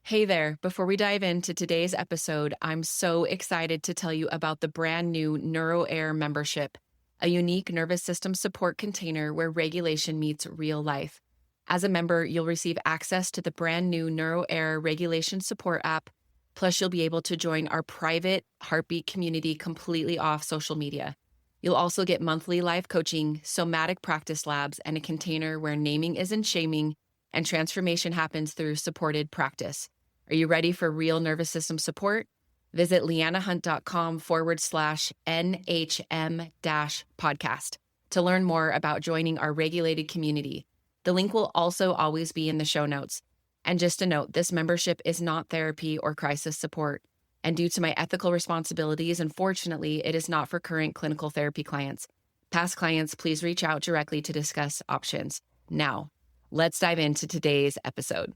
Hey there. Before we dive into today's episode, I'm so excited to tell you about the brand new NeuroHeir membership, a unique nervous system support container where regulation meets real life. As a member, you'll receive access to the brand new NeuroHeir regulation support app. Plus, you'll be able to join our private heartbeat community completely off social media. You'll also get monthly live coaching, somatic practice labs, and a container where naming isn't shaming and transformation happens through supported practice. Are you ready for real nervous system support? Visit leannahunt.com/NHM-podcast to learn more about joining our regulated community. The link will also always be in the show notes. And just a note, this membership is not therapy or crisis support. And due to my ethical responsibilities, unfortunately, it is not for current clinical therapy clients. Past clients, please reach out directly to discuss options. Now, let's dive into today's episode.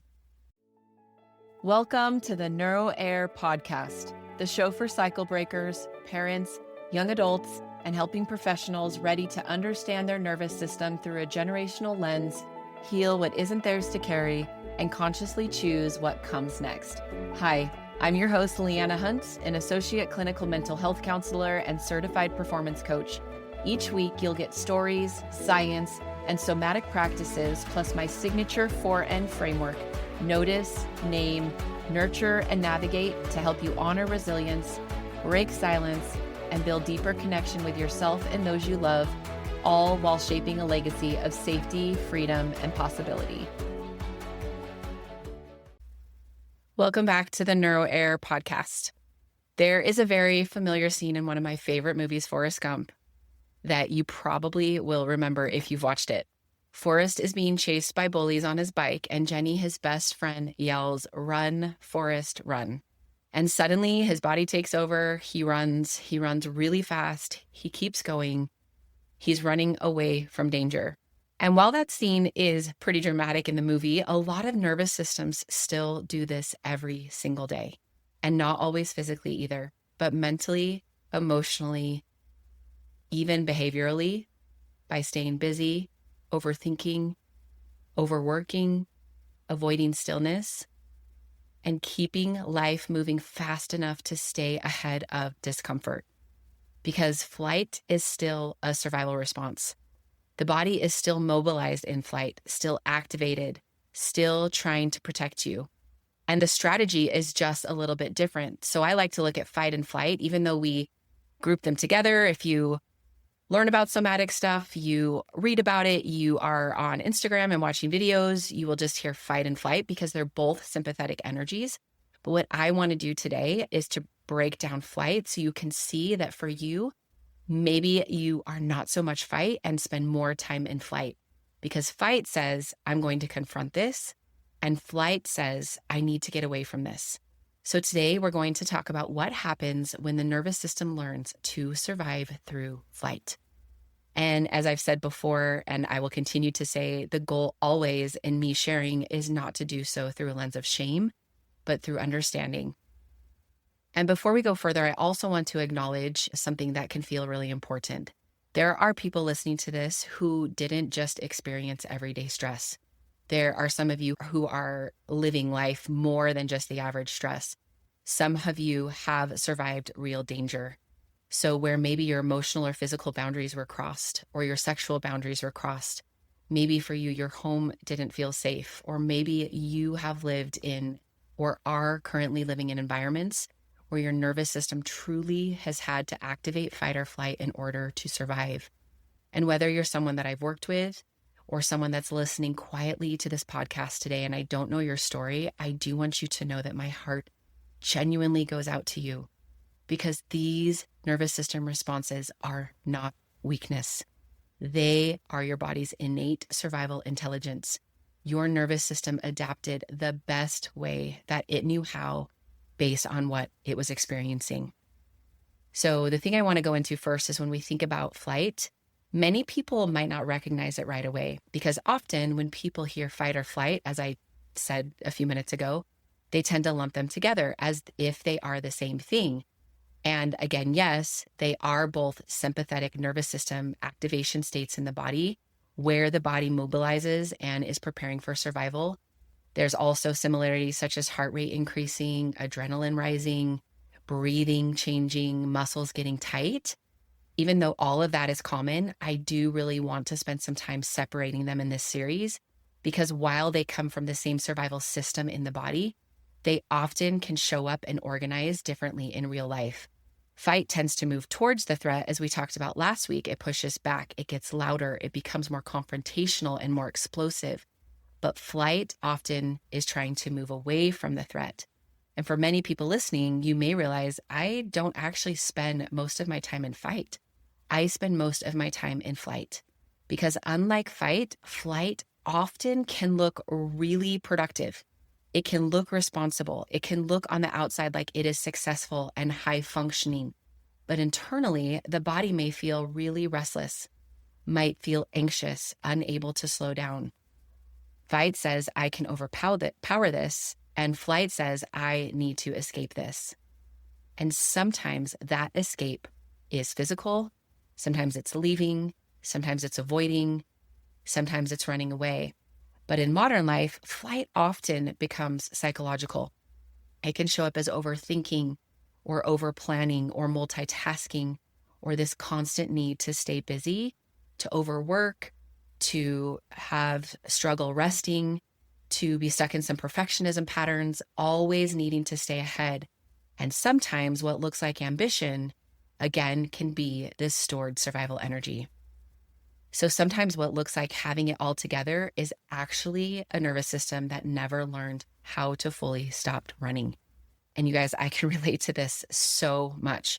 Welcome to the NeuroHeir podcast, the show for cycle breakers, parents, young adults, and helping professionals ready to understand their nervous system through a generational lens, heal what isn't theirs to carry, and consciously choose what comes next. Hi, I'm your host, Leanna Hunt, an associate clinical mental health counselor and certified performance coach. Each week, you'll get stories, science, and somatic practices, plus my signature 4N framework: notice, name, nurture, and navigate to help you honor resilience, break silence, and build deeper connection with yourself and those you love, all while shaping a legacy of safety, freedom, and possibility. Welcome back to the NeuroHeir podcast. There is a very familiar scene in one of my favorite movies, Forrest Gump, that you probably will remember if you've watched it. Forrest is being chased by bullies on his bike, and Jenny, his best friend, yells, "Run, Forrest, run." And suddenly his body takes over. He runs really fast. He keeps going. He's running away from danger. And while that scene is pretty dramatic in the movie, a lot of nervous systems still do this every single day. And not always physically either, but mentally, emotionally, even behaviorally, by staying busy, overthinking, overworking, avoiding stillness, and keeping life moving fast enough to stay ahead of discomfort. Because flight is still a survival response. The body is still mobilized in flight, still activated, still trying to protect you. And the strategy is just a little bit different. So I like to look at fight and flight, even though we group them together. If you learn about somatic stuff, you read about it, you are on Instagram and watching videos, you will just hear fight and flight because they're both sympathetic energies. But what I want to do today is to break down flight so you can see that for you, maybe you are not so much fight and spend more time in flight. Because fight says, I'm going to confront this, and flight says, I need to get away from this. So today we're going to talk about what happens when the nervous system learns to survive through flight. And as I've said before, and I will continue to say, the goal always in me sharing is not to do so through a lens of shame, but through understanding. And before we go further, I also want to acknowledge something that can feel really important. There are people listening to this who didn't just experience everyday stress. There are some of you who are living life more than just the average stress. Some of you have survived real danger. So where maybe your emotional or physical boundaries were crossed, or your sexual boundaries were crossed, maybe for you, your home didn't feel safe, or maybe you have lived in or are currently living in environments where your nervous system truly has had to activate fight or flight in order to survive. And whether you're someone that I've worked with or someone that's listening quietly to this podcast today and I don't know your story, I do want you to know that my heart genuinely goes out to you, because these nervous system responses are not weakness. They are your body's innate survival intelligence. Your nervous system adapted the best way that it knew how based on what it was experiencing. So the thing I want to go into first is when we think about flight, many people might not recognize it right away, because often when people hear fight or flight, as I said a few minutes ago, they tend to lump them together as if they are the same thing. And again, yes, they are both sympathetic nervous system activation states in the body where the body mobilizes and is preparing for survival. There's also similarities such as heart rate increasing, adrenaline rising, breathing changing, muscles getting tight. Even though all of that is common, I do really want to spend some time separating them in this series because while they come from the same survival system in the body, they often can show up and organize differently in real life. Fight tends to move towards the threat, as we talked about last week. It pushes back, it gets louder, it becomes more confrontational and more explosive. But flight often is trying to move away from the threat. And for many people listening, you may realize I don't actually spend most of my time in fight. I spend most of my time in flight because unlike fight, flight often can look really productive. It can look responsible. It can look on the outside like it is successful and high functioning. But internally, the body may feel really restless, might feel anxious, unable to slow down. Fight says I can overpower this, and flight says I need to escape this. And sometimes that escape is physical. Sometimes it's leaving, sometimes it's avoiding, sometimes it's running away. But in modern life, flight often becomes psychological. It can show up as overthinking or overplanning or multitasking or this constant need to stay busy, to overwork, to have struggle resting, to be stuck in some perfectionism patterns, always needing to stay ahead. And sometimes what looks like ambition again, can be this stored survival energy. So sometimes what looks like having it all together is actually a nervous system that never learned how to fully stop running. And you guys, I can relate to this so much.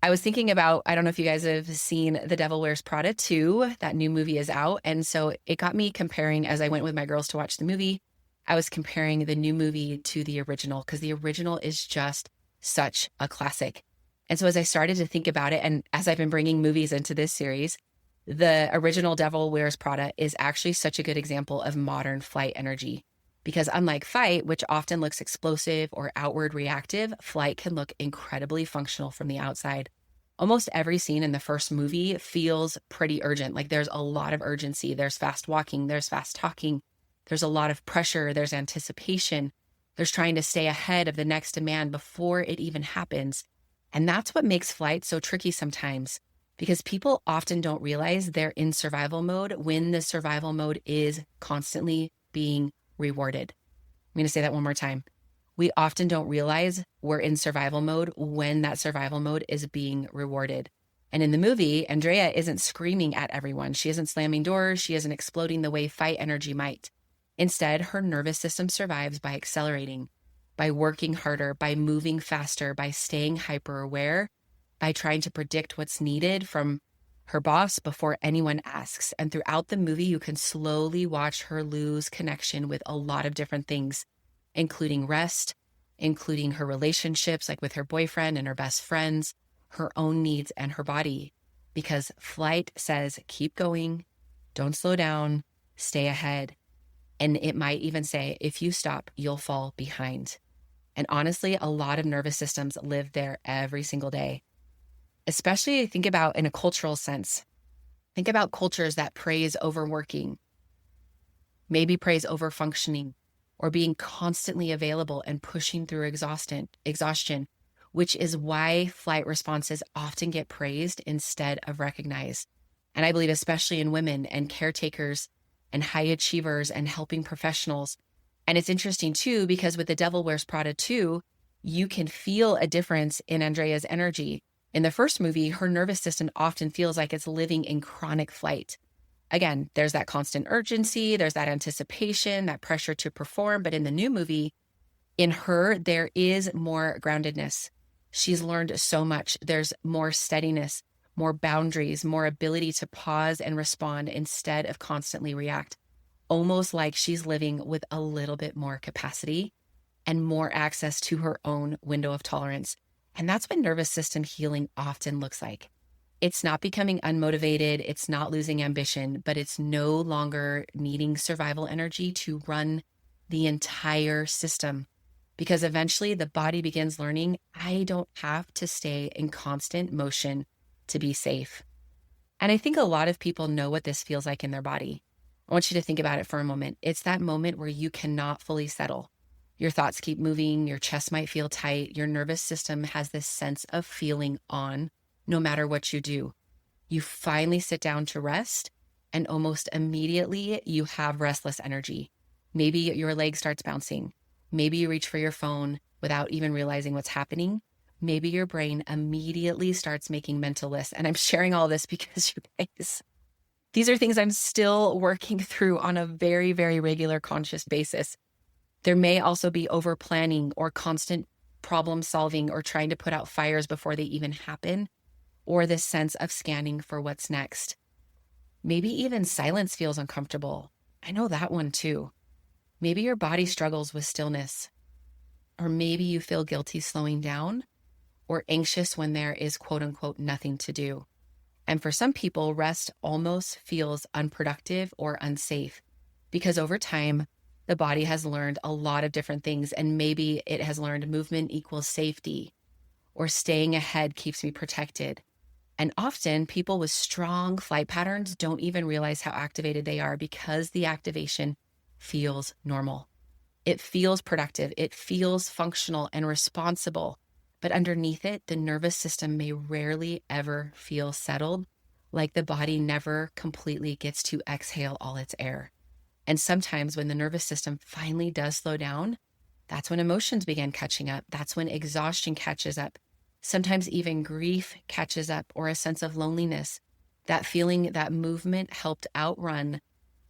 I was thinking about, I don't know if you guys have seen The Devil Wears Prada 2, that new movie is out. And so it got me comparing, as I went with my girls to watch the movie, I was comparing the new movie to the original because the original is just such a classic. And so as I started to think about it, and as I've been bringing movies into this series, the original Devil Wears Prada is actually such a good example of modern flight energy. Because unlike fight, which often looks explosive or outward reactive, flight can look incredibly functional from the outside. Almost every scene in the first movie feels pretty urgent. Like there's a lot of urgency. There's fast walking, there's fast talking, there's a lot of pressure, there's anticipation. There's trying to stay ahead of the next demand before it even happens. And that's what makes flight so tricky sometimes, because people often don't realize they're in survival mode when the survival mode is constantly being rewarded. I'm going to say that one more time. We often don't realize we're in survival mode when that survival mode is being rewarded. And in the movie, Andrea isn't screaming at everyone. She isn't slamming doors. She isn't exploding the way fight energy might. Instead, her nervous system survives by accelerating, by working harder, by moving faster, by staying hyper aware, by trying to predict what's needed from her boss before anyone asks. And throughout the movie, you can slowly watch her lose connection with a lot of different things, including rest, including her relationships, like with her boyfriend and her best friends, her own needs and her body. Because flight says, keep going, don't slow down, stay ahead. And it might even say, if you stop, you'll fall behind. And honestly, a lot of nervous systems live there every single day. Especially think about in a cultural sense. Think about cultures that praise overworking, maybe praise overfunctioning, or being constantly available and pushing through exhaustion, which is why flight responses often get praised instead of recognized. And I believe especially in women and caretakers and high achievers and helping professionals. And it's interesting too, because with The Devil Wears Prada 2, you can feel a difference in Andrea's energy. In the first movie, her nervous system often feels like it's living in chronic flight. Again, there's that constant urgency, there's that anticipation, that pressure to perform. But in the new movie, in her, there is more groundedness. She's learned so much. There's more steadiness, more boundaries, more ability to pause and respond instead of constantly react. Almost like she's living with a little bit more capacity and more access to her own window of tolerance. And that's what nervous system healing often looks like. It's not becoming unmotivated, it's not losing ambition, but it's no longer needing survival energy to run the entire system. Because eventually the body begins learning, I don't have to stay in constant motion to be safe. And I think a lot of people know what this feels like in their body. I want you to think about it for a moment. It's that moment where you cannot fully settle. Your thoughts keep moving, your chest might feel tight, your nervous system has this sense of feeling on no matter what you do. You finally sit down to rest, and almost immediately you have restless energy. Maybe your leg starts bouncing. Maybe you reach for your phone without even realizing what's happening. Maybe your brain immediately starts making mental lists. And I'm sharing all this because you guys, these are things I'm still working through on a very, very regular conscious basis. There may also be over planning or constant problem solving or trying to put out fires before they even happen, or this sense of scanning for what's next. Maybe even silence feels uncomfortable. I know that one too. Maybe your body struggles with stillness, or maybe you feel guilty slowing down or anxious when there is quote unquote nothing to do. And for some people, rest almost feels unproductive or unsafe because over time, the body has learned a lot of different things. And maybe it has learned movement equals safety, or staying ahead keeps me protected. And often people with strong flight patterns don't even realize how activated they are because the activation feels normal. It feels productive. It feels functional and responsible. But underneath it, the nervous system may rarely ever feel settled, like the body never completely gets to exhale all its air. And sometimes when the nervous system finally does slow down, that's when emotions begin catching up. That's when exhaustion catches up. Sometimes even grief catches up, or a sense of loneliness. That feeling that movement helped outrun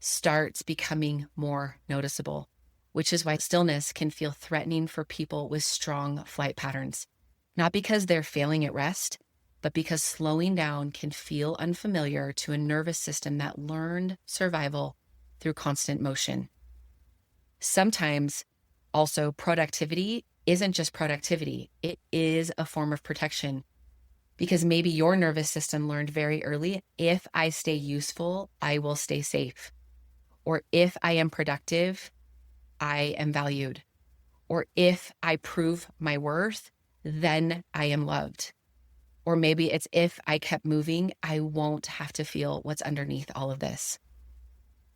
starts becoming more noticeable, which is why stillness can feel threatening for people with strong flight patterns. Not because they're failing at rest, but because slowing down can feel unfamiliar to a nervous system that learned survival through constant motion. Sometimes also productivity isn't just productivity. It is a form of protection, because maybe your nervous system learned very early, if I stay useful, I will stay safe. Or if I am productive, I am valued. Or if I prove my worth, then I am loved. Or maybe it's if I kept moving, I won't have to feel what's underneath all of this.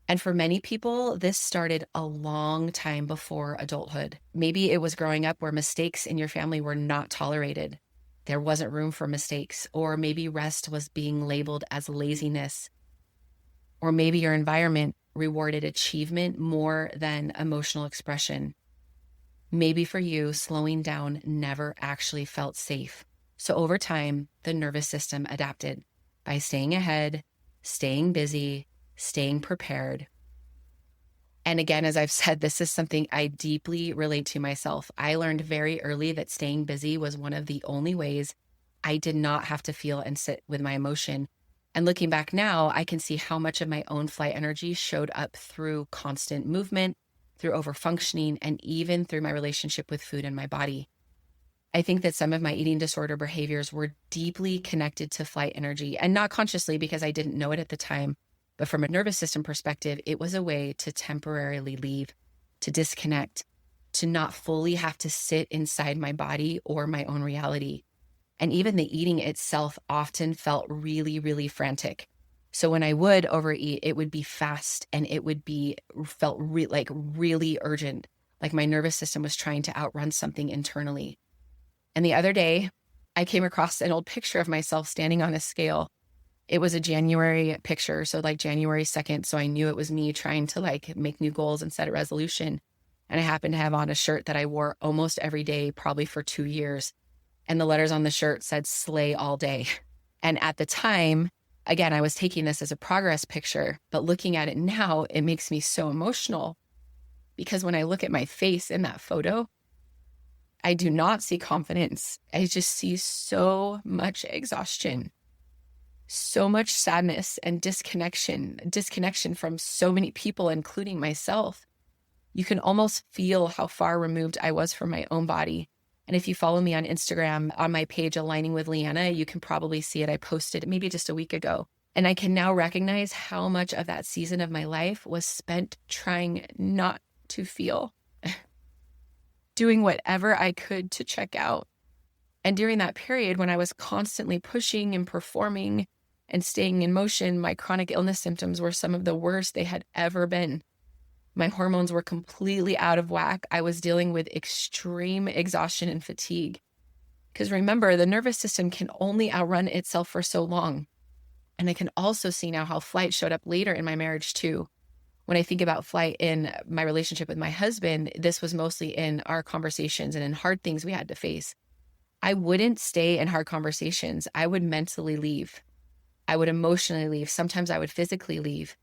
And for many people, this started a long time before adulthood. Maybe it was growing up where mistakes in your family were not tolerated. There wasn't room for mistakes. Or maybe rest was being labeled as laziness. Or maybe your environment rewarded achievement more than emotional expression. Maybe for you, slowing down never actually felt safe. So over time, the nervous system adapted by staying ahead, staying busy, staying prepared. And again, as I've said, this is something I deeply relate to myself. I learned very early that staying busy was one of the only ways I did not have to feel and sit with my emotion. And looking back now, I can see how much of my own flight energy showed up through constant movement, through overfunctioning, and even through my relationship with food and my body. I think that some of my eating disorder behaviors were deeply connected to flight energy, and not consciously because I didn't know it at the time. But from a nervous system perspective, it was a way to temporarily leave, to disconnect, to not fully have to sit inside my body or my own reality. And even the eating itself often felt really, really frantic. So when I would overeat, it would be fast and it would be like really urgent, like my nervous system was trying to outrun something internally. And the other day, I came across an old picture of myself standing on a scale. It was a January picture, so like January 2nd. So I knew it was me trying to like make new goals and set a resolution. And I happened to have on a shirt that I wore almost every day, probably for 2 years. And the letters on the shirt said "Slay all day." And at the time, again, I was taking this as a progress picture, but looking at it now, it makes me so emotional because when I look at my face in that photo, I do not see confidence. I just see so much exhaustion, so much sadness and disconnection from so many people, including myself. You can almost feel how far removed I was from my own body. And if you follow me on Instagram, on my page, Aligning with Leanna, you can probably see it. I posted maybe just a week ago. And I can now recognize how much of that season of my life was spent trying not to feel, doing whatever I could to check out. And during that period when I was constantly pushing and performing and staying in motion, my chronic illness symptoms were some of the worst they had ever been. My hormones were completely out of whack. I was dealing with extreme exhaustion and fatigue. Because remember, the nervous system can only outrun itself for so long. And I can also see now how flight showed up later in my marriage too. When I think about flight in my relationship with my husband, this was mostly in our conversations and in hard things we had to face. I wouldn't stay in hard conversations. I would mentally leave. I would emotionally leave. Sometimes I would physically leave.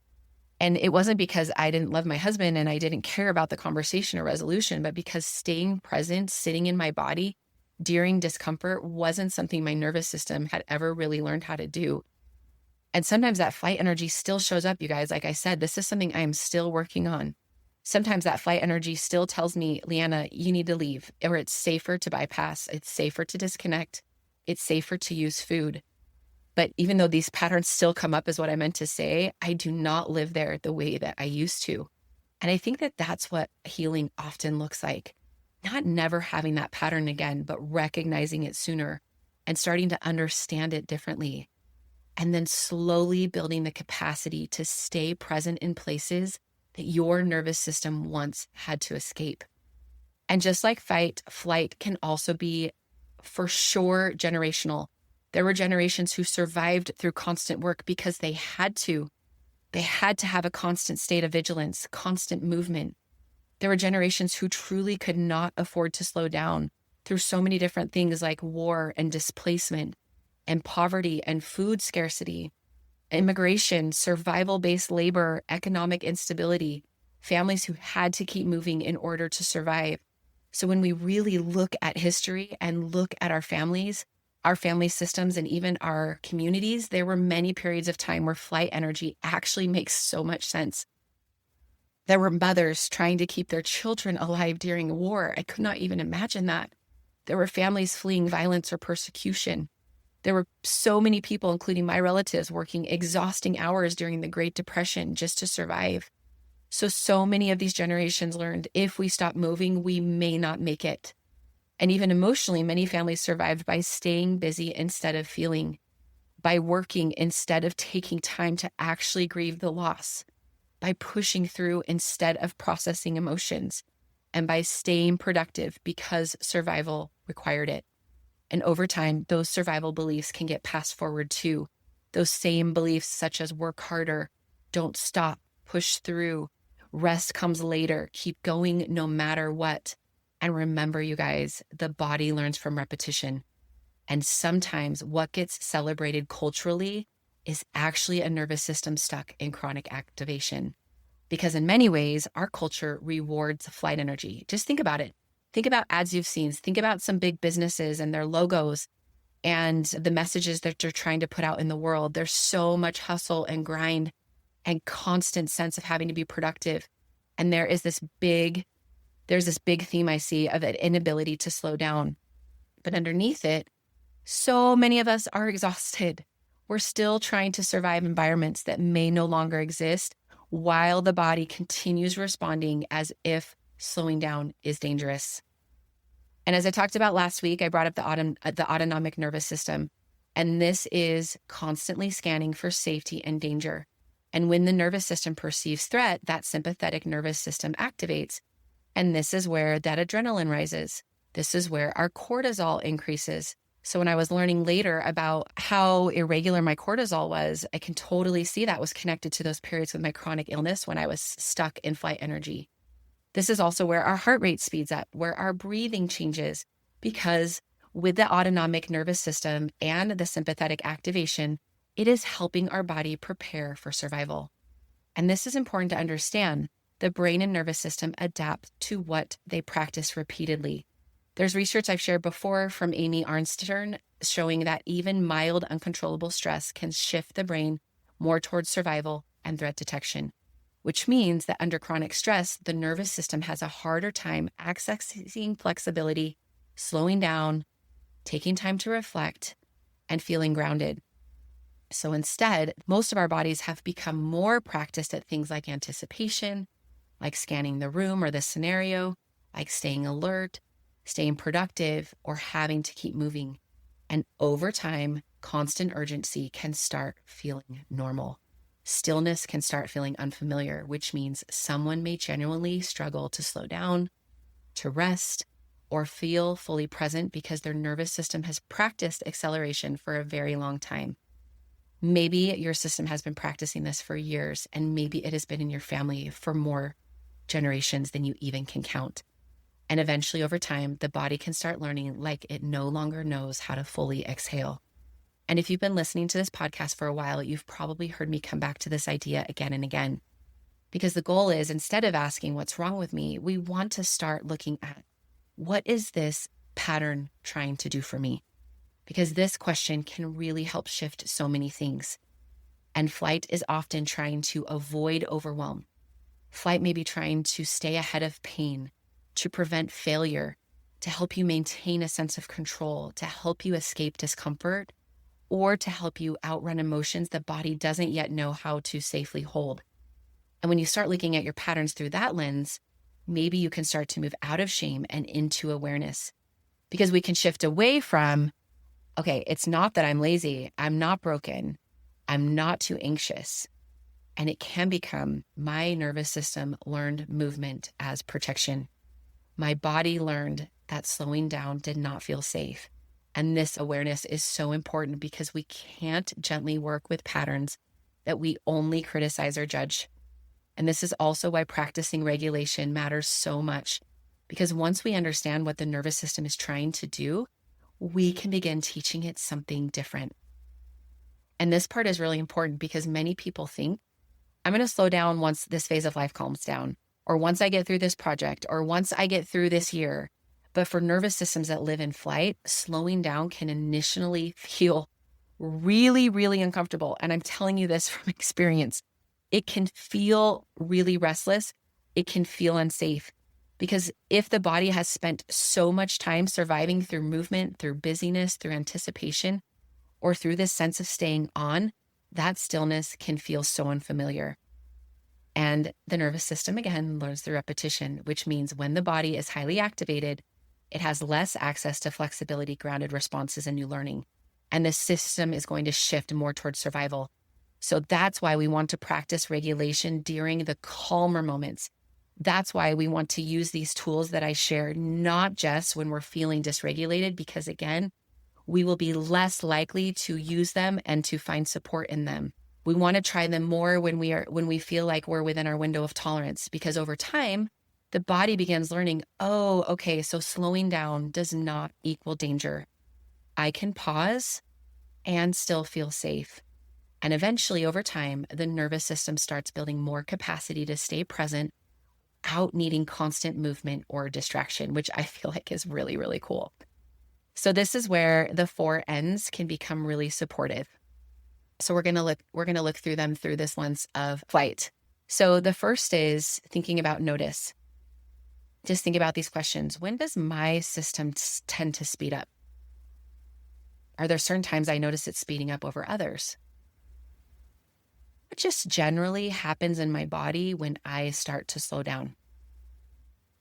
And it wasn't because I didn't love my husband and I didn't care about the conversation or resolution, but because staying present, sitting in my body during discomfort wasn't something my nervous system had ever really learned how to do. And sometimes that flight energy still shows up, you guys. Like I said, this is something I am still working on. Sometimes that flight energy still tells me, Leanna, you need to leave, or it's safer to bypass. It's safer to disconnect. It's safer to use food. But even though these patterns still come up, is what I meant to say, I do not live there the way that I used to. And I think that that's what healing often looks like. Not never having that pattern again, but recognizing it sooner and starting to understand it differently. And then slowly building the capacity to stay present in places that your nervous system once had to escape. And just like fight, flight can also be for sure generational. There were generations who survived through constant work because they had to. They had to have a constant state of vigilance, constant movement. There were generations who truly could not afford to slow down through so many different things like war and displacement and poverty and food scarcity, immigration, survival-based labor, economic instability, families who had to keep moving in order to survive. So when we really look at history and look at our families, our family systems, and even our communities, there were many periods of time where flight energy actually makes so much sense. There were mothers trying to keep their children alive during a war. I could not even imagine that. There were families fleeing violence or persecution. There were so many people, including my relatives, working exhausting hours during the Great Depression just to survive. So many of these generations learned if we stop moving, we may not make it. And even emotionally, many families survived by staying busy instead of feeling, by working instead of taking time to actually grieve the loss, by pushing through instead of processing emotions, and by staying productive because survival required it. And over time, those survival beliefs can get passed forward too. Those same beliefs such as work harder, don't stop, push through, rest comes later, keep going no matter what. And remember, you guys, the body learns from repetition. And sometimes what gets celebrated culturally is actually a nervous system stuck in chronic activation. Because in many ways, our culture rewards flight energy. Just think about it. Think about ads you've seen. Think about some big businesses and their logos and the messages that they're trying to put out in the world. There's so much hustle and grind and constant sense of having to be productive. And there's this big theme I see of an inability to slow down. But underneath it, so many of us are exhausted. We're still trying to survive environments that may no longer exist while the body continues responding as if slowing down is dangerous. And as I talked about last week, I brought up the autonomic nervous system. And this is constantly scanning for safety and danger. And when the nervous system perceives threat, that sympathetic nervous system activates. And this is where that adrenaline rises. This is where our cortisol increases. So when I was learning later about how irregular my cortisol was, I can totally see that was connected to those periods with my chronic illness when I was stuck in flight energy. This is also where our heart rate speeds up, where our breathing changes, because with the autonomic nervous system and the sympathetic activation, it is helping our body prepare for survival. And this is important to understand. The brain and nervous system adapt to what they practice repeatedly. There's research I've shared before from Amy Arnstern showing that even mild uncontrollable stress can shift the brain more towards survival and threat detection, which means that under chronic stress, the nervous system has a harder time accessing flexibility, slowing down, taking time to reflect, and feeling grounded. So instead, most of our bodies have become more practiced at things like anticipation, like scanning the room or the scenario, like staying alert, staying productive, or having to keep moving. And over time, constant urgency can start feeling normal. Stillness can start feeling unfamiliar, which means someone may genuinely struggle to slow down, to rest, or feel fully present because their nervous system has practiced acceleration for a very long time. Maybe your system has been practicing this for years, and maybe it has been in your family for more generations than you even can count. And eventually, over time, the body can start learning like it no longer knows how to fully exhale. And if you've been listening to this podcast for a while, you've probably heard me come back to this idea again and again. Because the goal is, instead of asking what's wrong with me, we want to start looking at what is this pattern trying to do for me? Because this question can really help shift so many things. And flight is often trying to avoid overwhelm. Flight may be trying to stay ahead of pain, to prevent failure, to help you maintain a sense of control, to help you escape discomfort, or to help you outrun emotions the body doesn't yet know how to safely hold. And when you start looking at your patterns through that lens, maybe you can start to move out of shame and into awareness. Because we can shift away from, okay, it's not that I'm lazy, I'm not broken, I'm not too anxious. And it can become, my nervous system learned movement as protection. My body learned that slowing down did not feel safe. And this awareness is so important because we can't gently work with patterns that we only criticize or judge. And this is also why practicing regulation matters so much. Because once we understand what the nervous system is trying to do, we can begin teaching it something different. And this part is really important because many people think, I'm going to slow down once this phase of life calms down, or once I get through this project, or once I get through this year. But for nervous systems that live in flight, slowing down can initially feel really, really uncomfortable. And I'm telling you this from experience. It can feel really restless. It can feel unsafe. Because if the body has spent so much time surviving through movement, through busyness, through anticipation, or through this sense of staying on, that stillness can feel so unfamiliar. And the nervous system, again, learns through repetition, which means when the body is highly activated, it has less access to flexibility, grounded responses, and new learning. And the system is going to shift more towards survival. So that's why we want to practice regulation during the calmer moments. That's why we want to use these tools that I share, not just when we're feeling dysregulated, because again, we will be less likely to use them and to find support in them. We want to try them more when we feel like we're within our window of tolerance, because over time, the body begins learning, oh, okay, so slowing down does not equal danger. I can pause and still feel safe. And eventually, over time, the nervous system starts building more capacity to stay present without needing constant movement or distraction, which I feel like is really, really cool. So this is where the 4 N's can become really supportive. So we're going to look through them through this lens of flight. So the first is thinking about notice. Just think about these questions. When does my system tend to speed up? Are there certain times I notice it speeding up over others? What just generally happens in my body when I start to slow down?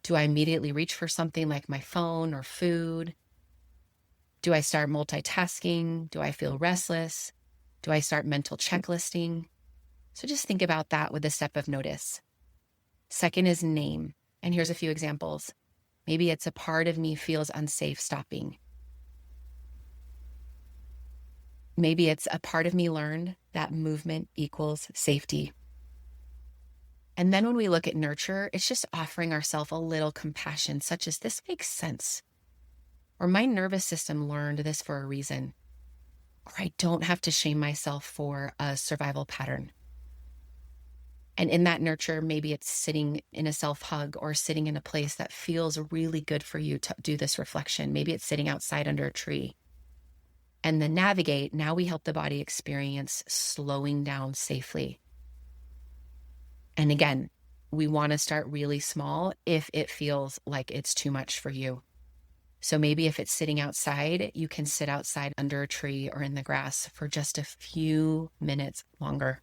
Do I immediately reach for something like my phone or food? Do I start multitasking? Do I feel restless? Do I start mental checklisting? So just think about that with a step of notice. Second is name. And here's a few examples. Maybe it's a part of me feels unsafe stopping. Maybe it's a part of me learned that movement equals safety. And then when we look at nurture, it's just offering ourselves a little compassion, such as this makes sense. Or my nervous system learned this for a reason. Or I don't have to shame myself for a survival pattern. And in that nurture, maybe it's sitting in a self-hug or sitting in a place that feels really good for you to do this reflection. Maybe it's sitting outside under a tree. And then navigate, now we help the body experience slowing down safely. And again, we want to start really small if it feels like it's too much for you. So maybe if it's sitting outside, you can sit outside under a tree or in the grass for just a few minutes longer.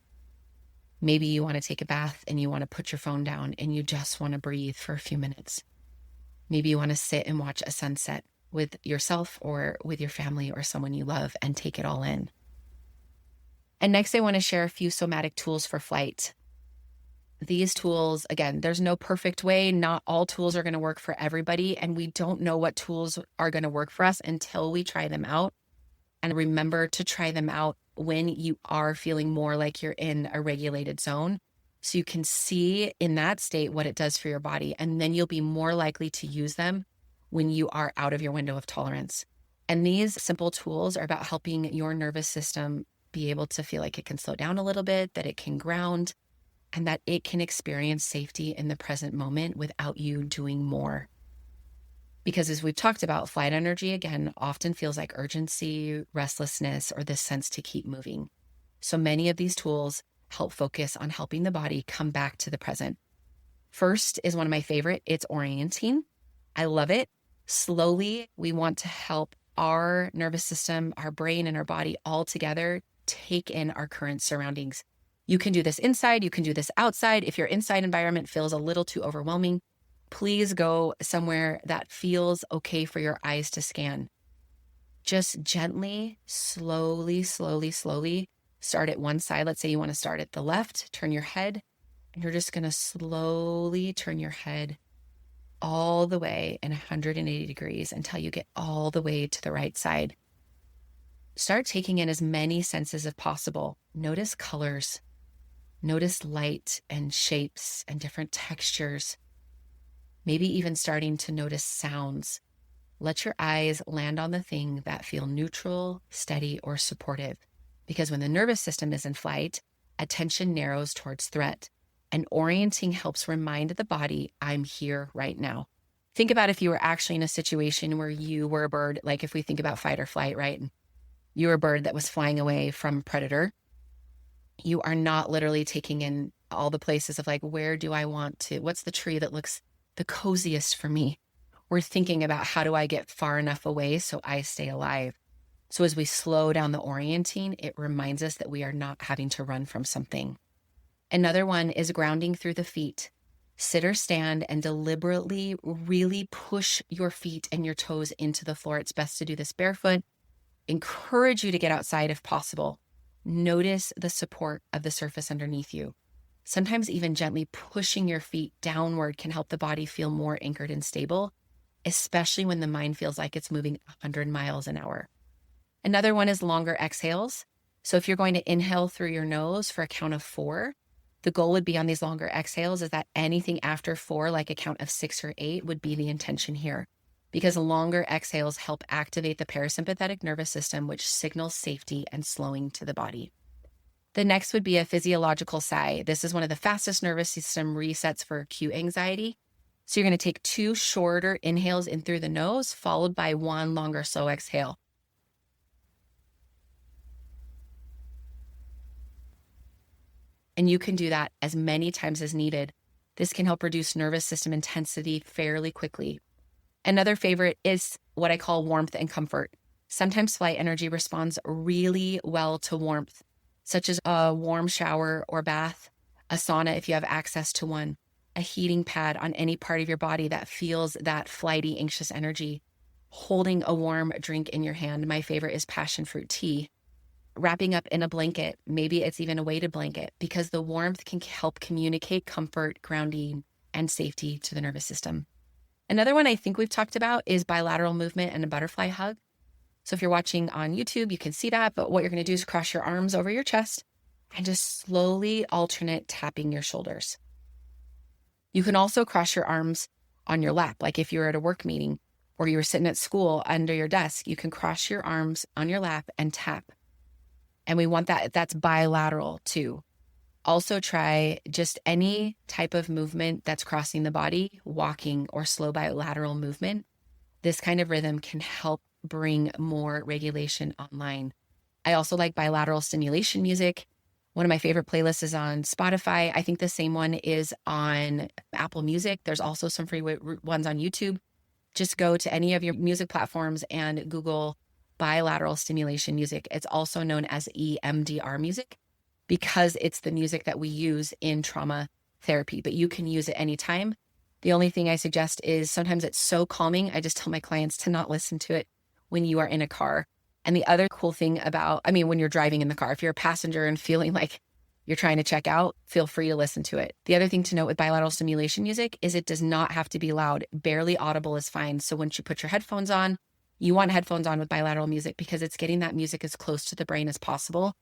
Maybe you want to take a bath and you want to put your phone down and you just want to breathe for a few minutes. Maybe you want to sit and watch a sunset. with yourself or with your family or someone you love and take it all in. And next, I want to share a few somatic tools for flight. These tools, again, there's no perfect way. Not all tools are going to work for everybody. And we don't know what tools are going to work for us until we try them out. And remember to try them out when you are feeling more like you're in a regulated zone. So you can see in that state what it does for your body. And then you'll be more likely to use them when you are out of your window of tolerance. And these simple tools are about helping your nervous system be able to feel like it can slow down a little bit, that it can ground, and that it can experience safety in the present moment without you doing more. Because as we've talked about, flight energy, again, often feels like urgency, restlessness, or this sense to keep moving. So many of these tools help focus on helping the body come back to the present. First is one of my favorite. It's orienting. I love it. Slowly, we want to help our nervous system, our brain, and our body all together take in our current surroundings. You can do this inside, you can do this outside. If your inside environment feels a little too overwhelming, please go somewhere that feels okay for your eyes to scan. Just gently, slowly start at one side. Let's say you want to start at the left, turn your head, and you're just going to slowly turn your head all the way in 180 degrees until you get all the way to the right side. Start taking in as many senses as possible. Notice colors. Notice light and shapes and different textures. Maybe even starting to notice sounds. Let your eyes land on the thing that feel neutral, steady, or supportive. Because when the nervous system is in flight, attention narrows towards threat. And orienting helps remind the body, I'm here right now. Think about if you were actually in a situation where you were a bird, like if we think about fight or flight, right? You were a bird that was flying away from a predator. You are not literally taking in all the places of like, where do I want to, what's the tree that looks the coziest for me? We're thinking about how do I get far enough away so I stay alive. So as we slow down the orienting, it reminds us that we are not having to run from something. Another one is grounding through the feet. Sit or stand and deliberately really push your feet and your toes into the floor. It's best to do this barefoot. Encourage you to get outside if possible. Notice the support of the surface underneath you. Sometimes even gently pushing your feet downward can help the body feel more anchored and stable, especially when the mind feels like it's moving 100 miles an hour. Another one is longer exhales. So if you're going to inhale through your nose for a count of 4, the goal would be on these longer exhales is that anything after 4, like a count of 6 or 8, would be the intention here. Because longer exhales help activate the parasympathetic nervous system, which signals safety and slowing to the body. The next would be a physiological sigh. This is one of the fastest nervous system resets for acute anxiety. So you're going to take 2 shorter inhales in through the nose, followed by 1 longer slow exhale. And you can do that as many times as needed. This can help reduce nervous system intensity fairly quickly. Another favorite is what I call warmth and comfort. Sometimes flight energy responds really well to warmth, such as a warm shower or bath, a sauna if you have access to one, a heating pad on any part of your body that feels that flighty, anxious energy, holding a warm drink in your hand. My favorite is passion fruit tea. Wrapping up in a blanket, maybe it's even a weighted blanket, because the warmth can help communicate comfort, grounding, and safety to the nervous system. Another one I think we've talked about is bilateral movement and a butterfly hug. So if you're watching on YouTube, you can see that, but what you're going to do is cross your arms over your chest and just slowly alternate tapping your shoulders. You can also cross your arms on your lap, like if you're at a work meeting or you were sitting at school under your desk, you can cross your arms on your lap and tap. And we want that's bilateral too. Also try just any type of movement that's crossing the body, walking or slow bilateral movement. This kind of rhythm can help bring more regulation online. I also like bilateral stimulation music. One of my favorite playlists is on Spotify. I think the same one is on Apple Music. There's also some free ones on YouTube. Just go to any of your music platforms and Google bilateral stimulation music. It's also known as EMDR music because it's the music that we use in trauma therapy, but you can use it anytime. The only thing I suggest is sometimes it's so calming, I just tell my clients to not listen to it when you are in a car. And the other cool thing about, when you're driving in the car, if you're a passenger and feeling like you're trying to check out, feel free to listen to it. The other thing to note with bilateral stimulation music is it does not have to be loud. Barely audible is fine. So once you put your headphones on, you want headphones on with bilateral music because it's getting that music as close to the brain as possible.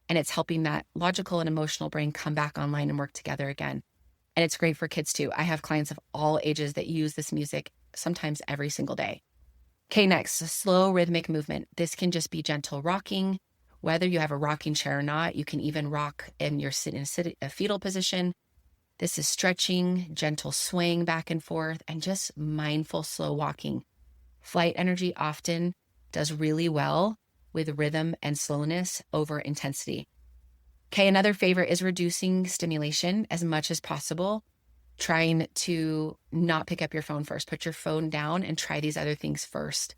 And it's helping that logical and emotional brain come back online and work together again. And it's great for kids too. I have clients of all ages that use this music sometimes every single day. Okay, next, slow rhythmic movement. This can just be gentle rocking. Whether you have a rocking chair or not, you can even rock and you're sitting in a fetal position. This is stretching, gentle swaying back and forth, and just mindful slow walking. Flight energy often does really well with rhythm and slowness over intensity. Okay, another favorite is reducing stimulation as much as possible. Trying to not pick up your phone first. Put your phone down and try these other things first.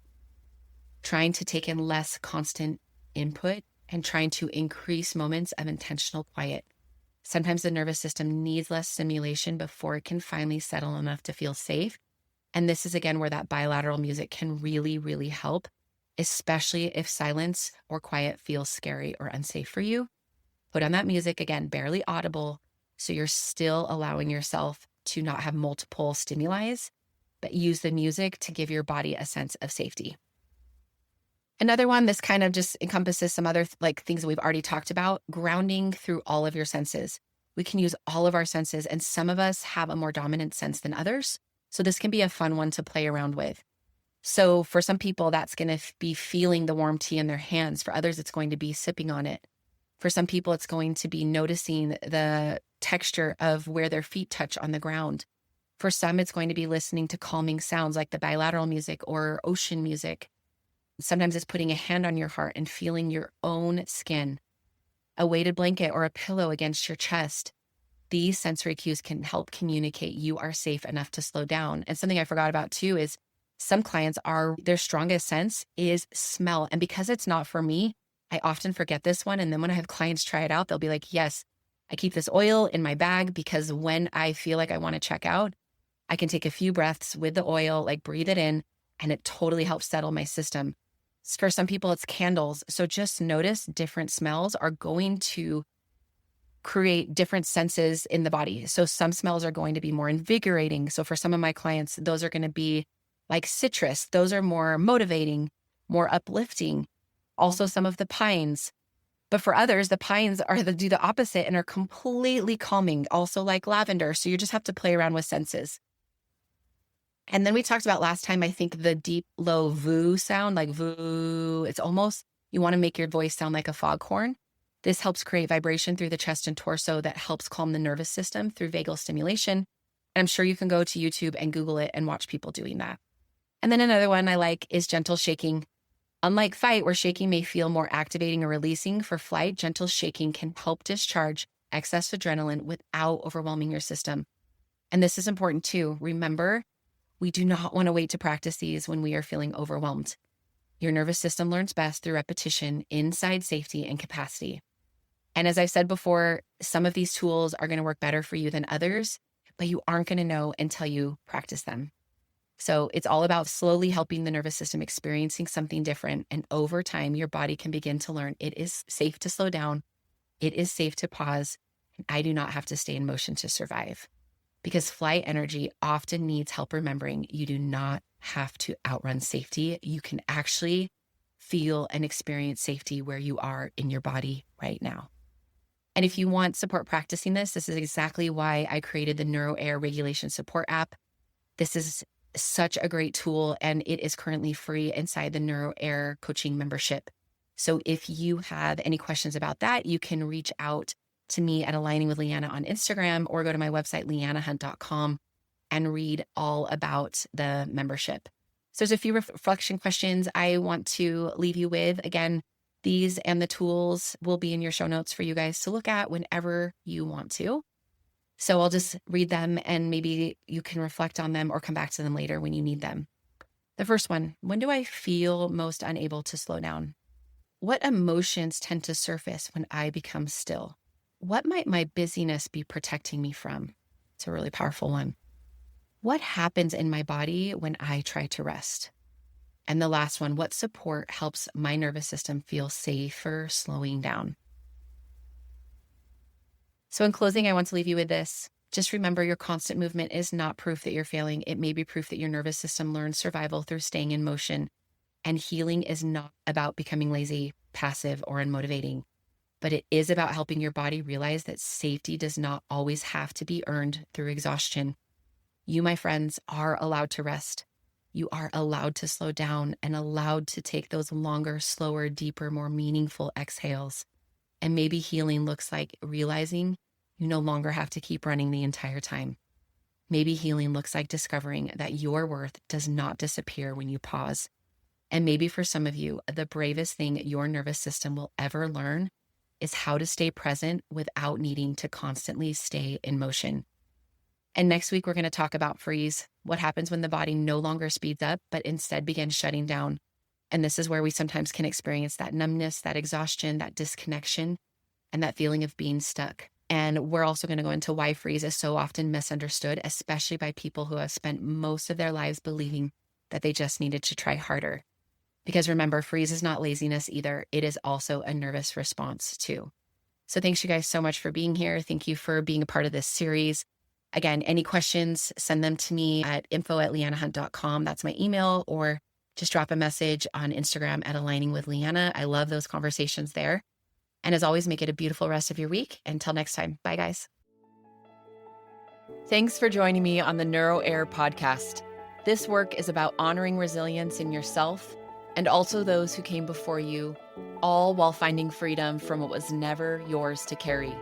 Trying to take in less constant input and trying to increase moments of intentional quiet. Sometimes the nervous system needs less stimulation before it can finally settle enough to feel safe. And this is again where that bilateral music can really, really help, especially if silence or quiet feels scary or unsafe for you. Put on that music, again, barely audible, so you're still allowing yourself to not have multiple stimuli, but use the music to give your body a sense of safety. Another one, this kind of just encompasses some other things that we've already talked about, grounding through all of your senses. We can use all of our senses, and some of us have a more dominant sense than others. So this can be a fun one to play around with. So for some people, that's going to be feeling the warm tea in their hands. For others, it's going to be sipping on it. For some people, it's going to be noticing the texture of where their feet touch on the ground. For some, it's going to be listening to calming sounds like the bilateral music or ocean music. Sometimes it's putting a hand on your heart and feeling your own skin, a weighted blanket or a pillow against your chest. These sensory cues can help communicate you are safe enough to slow down. And something I forgot about too is some clients their strongest sense is smell. And because it's not for me, I often forget this one. And then when I have clients try it out, they'll be like, yes, I keep this oil in my bag because when I feel like I want to check out, I can take a few breaths with the oil, breathe it in, and it totally helps settle my system. For some people, it's candles. So just notice different smells are going to create different senses in the body. So some smells are going to be more invigorating. So for some of my clients, those are going to be like citrus. Those are more motivating, more uplifting. Also some of the pines. But for others, the pines do the opposite and are completely calming, also like lavender. So you just have to play around with senses. And then we talked about last time, I think the deep, low voo sound, like voo, it's almost, you want to make your voice sound like a foghorn. This helps create vibration through the chest and torso that helps calm the nervous system through vagal stimulation. And I'm sure you can go to YouTube and Google it and watch people doing that. And then another one I like is gentle shaking. Unlike fight, where shaking may feel more activating or releasing, for flight, gentle shaking can help discharge excess adrenaline without overwhelming your system. And this is important too. Remember, we do not want to wait to practice these when we are feeling overwhelmed. Your nervous system learns best through repetition, inside safety, and capacity. And as I've said before, some of these tools are going to work better for you than others, but you aren't going to know until you practice them. So it's all about slowly helping the nervous system experiencing something different. And over time, your body can begin to learn it is safe to slow down. It is safe to pause. And I do not have to stay in motion to survive. Because flight energy often needs help remembering you do not have to outrun safety. You can actually feel and experience safety where you are in your body right now. And if you want support practicing this is exactly why I created the NeuroHeir Regulation Support app. This is such a great tool, and it is currently free inside the NeuroHeir coaching membership. So if you have any questions about that, you can reach out to me at Aligning with Leanna on Instagram or go to my website, leannahunt.com, and read all about the membership. So there's a few reflection questions I want to leave you with. Again, these and the tools will be in your show notes for you guys to look at whenever you want to. So I'll just read them and maybe you can reflect on them or come back to them later when you need them. The first one, when do I feel most unable to slow down? What emotions tend to surface when I become still? What might my busyness be protecting me from? It's a really powerful one. what happens in my body when I try to rest? And the last one, what support helps my nervous system feel safer slowing down? So in closing, I want to leave you with this. Just remember, your constant movement is not proof that you're failing. It may be proof that your nervous system learns survival through staying in motion. And healing is not about becoming lazy, passive, or unmotivating, but it is about helping your body realize that safety does not always have to be earned through exhaustion. You, my friends, are allowed to rest. You are allowed to slow down and allowed to take those longer, slower, deeper, more meaningful exhales. And maybe healing looks like realizing you no longer have to keep running the entire time. Maybe healing looks like discovering that your worth does not disappear when you pause. And maybe for some of you, the bravest thing your nervous system will ever learn is how to stay present without needing to constantly stay in motion. And next week, we're going to talk about freeze, what happens when the body no longer speeds up, but instead begins shutting down. And this is where we sometimes can experience that numbness, that exhaustion, that disconnection, and that feeling of being stuck. And we're also going to go into why freeze is so often misunderstood, especially by people who have spent most of their lives believing that they just needed to try harder. Because remember, freeze is not laziness either. It is also a nervous response too. So thanks you guys so much for being here. Thank you for being a part of this series. Again, any questions, send them to me at info@leannahunt.com. That's my email, or just drop a message on Instagram at Aligning with Leanna. I love those conversations there. And as always, make it a beautiful rest of your week. Until next time, bye guys. Thanks for joining me on the NeuroHeir podcast. This work is about honoring resilience in yourself and also those who came before you, all while finding freedom from what was never yours to carry.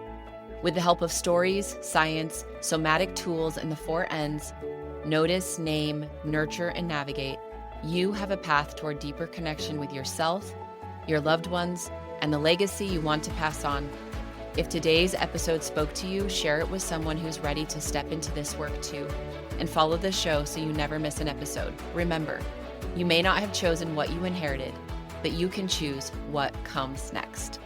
With the help of stories, science, somatic tools, and the 4 N's, notice, name, nurture, and navigate, you have a path toward deeper connection with yourself, your loved ones, and the legacy you want to pass on. If today's episode spoke to you, share it with someone who's ready to step into this work too. And follow the show so you never miss an episode. Remember, you may not have chosen what you inherited, but you can choose what comes next.